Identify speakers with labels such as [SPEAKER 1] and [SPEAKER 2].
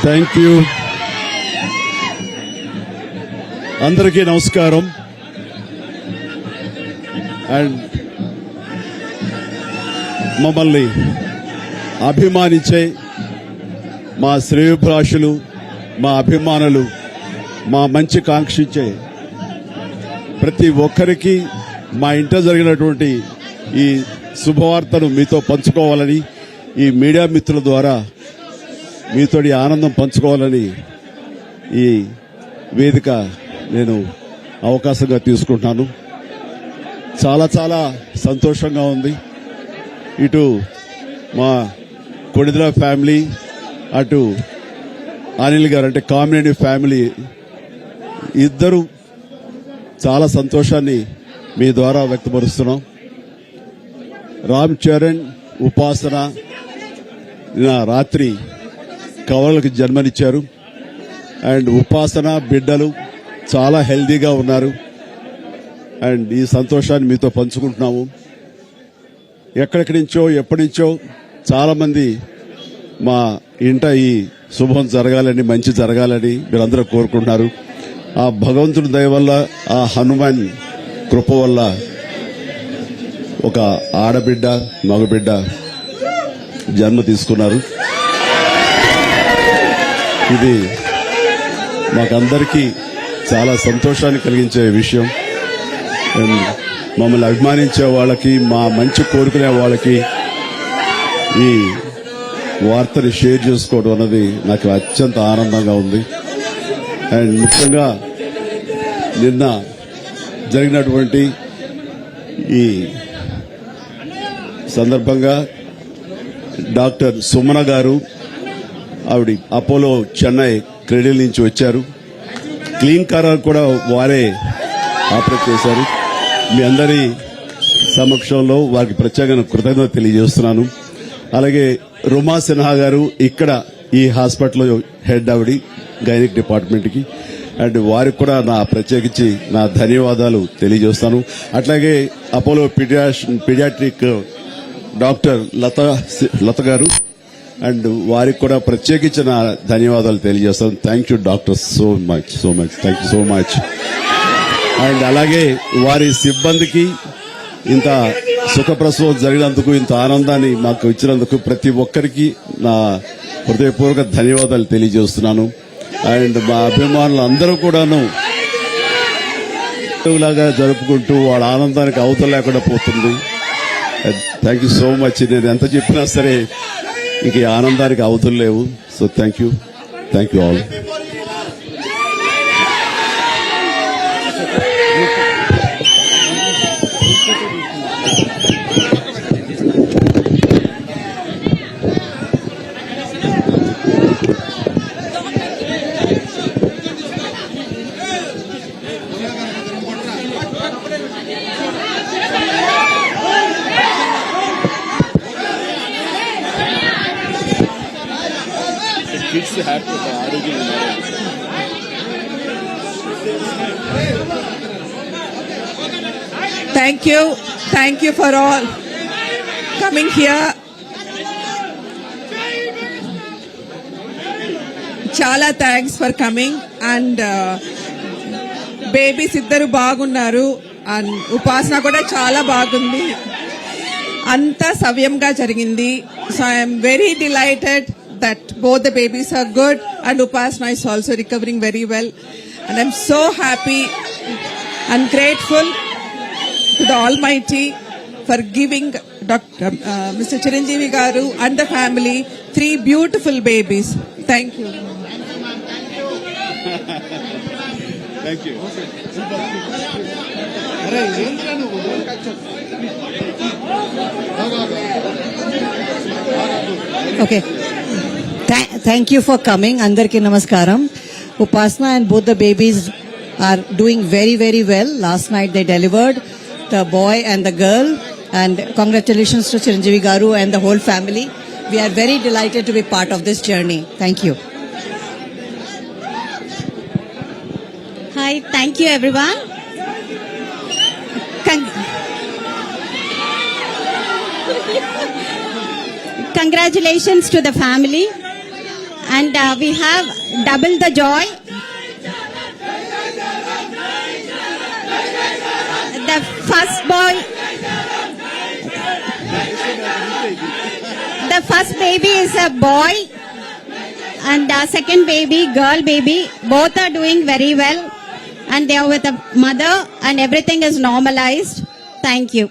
[SPEAKER 1] Thank you. అందరికీ నమస్కారం. And మమ్మల్ని అభిమానించే మా శ్రేయోభిలాషులు, మా అభిమానులు, మా మంచి కాంక్షించే ప్రతి ఒక్కరికి మా ఇంట జరిగినటువంటి ఈ శుభవార్తను మీతో పంచుకోవాలని, ఈ మీడియా మిత్రుల ద్వారా మీతోటి ఆనందం పంచుకోవాలని ఈ వేదిక నేను అవకాశంగా తీసుకుంటున్నాను. చాలా చాలా సంతోషంగా ఉంది. ఇటు మా కొడిదల ఫ్యామిలీ, అటు అనిల్ గారు అంటే కామినేని ఫ్యామిలీ ఇద్దరు చాలా సంతోషాన్ని మీ ద్వారా వ్యక్తపరుస్తున్నాం. రామ్ చరణ్, ఉపాసన రాత్రి కవలలకు జన్మనిచ్చారు. అండ్ ఉపాసన బిడ్డలు చాలా హెల్దీగా ఉన్నారు. అండ్ ఈ సంతోషాన్ని మీతో పంచుకుంటున్నాము. ఎక్కడెక్కడి నుంచో ఎప్పటి నుంచో చాలా మంది మా ఇంట ఈ శుభం జరగాలని, మంచి జరగాలని మీరందరూ కోరుకుంటున్నారు. ఆ భగవంతుడి దయ వల్ల, ఆ హనుమాన్ కృప వల్ల ఒక ఆడబిడ్డ, మగబిడ్డ జన్మ తీసుకున్నారు. ఇది మాకందరికీ చాలా సంతోషాన్ని కలిగించే విషయం. మమ్మల్ని అభిమానించే వాళ్ళకి, మా మంచి కోరుకునే వాళ్ళకి ఈ వార్తని షేర్ చేసుకోవడం అన్నది నాకు అత్యంత ఆనందంగా ఉంది. అండ్ ముఖ్యంగా నిన్న జరిగినటువంటి ఈ సందర్భంగా డాక్టర్ సుమన గారు, ఆవిడ అపోలో చెన్నై క్రెడిల్ నుంచి వచ్చారు. క్లీన్ కారాలు కూడా వారే ఆపరేట్ చేశారు. మీ అందరి సమక్షంలో వారికి ప్రత్యేకంగా కృతజ్ఞత తెలియజేస్తున్నాను. అలాగే రుమా సిన్హా గారు ఇక్కడ ఈ హాస్పిటల్ హెడ్, ఆవిడ గైనిక్ డిపార్ట్మెంట్కి, అండ్ వారికి కూడా నా ప్రత్యేకించి నా ధన్యవాదాలు తెలియజేస్తాను. అట్లాగే అపోలో పీడియాట్రిక్ డాక్టర్ లత గారు, అండ్ వారికి కూడా ప్రత్యేకించి నా ధన్యవాదాలు తెలియజేస్తాను. Thank you doctor, so much thank you so much. And అలాగే వారి సిబ్బందికి ఇంత సుఖప్రసవం జరిగినందుకు, ఇంత ఆనందాన్ని మాకు ఇచ్చినందుకు ప్రతి ఒక్కరికి నా హృదయపూర్వక ధన్యవాదాలు తెలియజేస్తున్నాను. అండ్ మా అభిమానులు అందరూ కూడాను లాగా జరుపుకుంటూ వాళ్ళ ఆనందానికి అవతల లేకుండా పోతుంది. Thank you so much. నేను ఎంత చెప్పినా సరే ఇంక ఈ ఆనందానికి అవతలు లేవు. So thank you all.
[SPEAKER 2] Kids have to ఆరోగ్యం.
[SPEAKER 3] Thank you for all coming here. Chala thanks for coming. And babies iddaru baagunnaru, and upasana kuda chala baagundi. Anta savyamga jarigindi. So I am very delighted that both the babies are good, and Upasana is also recovering very well. And I'm so happy and grateful to the Almighty for giving Mr. Chiranjeevi Garu and the family 3 beautiful babies. Thank you.
[SPEAKER 1] Thank you.
[SPEAKER 4] Okay. Thank you for coming. Andarki namaskaram. Upasana and both the babies are doing very, very well. Last night they delivered the boy and the girl. And congratulations to Chiranjeevi Garu and the whole family. We are very delighted to be part of this journey. Thank you.
[SPEAKER 5] Hi, thank you everyone. Congratulations to the family. And we have double the joy. The first boy, the first baby is a boy, and the second baby, girl baby, both are doing very well, and they are with a mother, and everything is normalized. Thank you.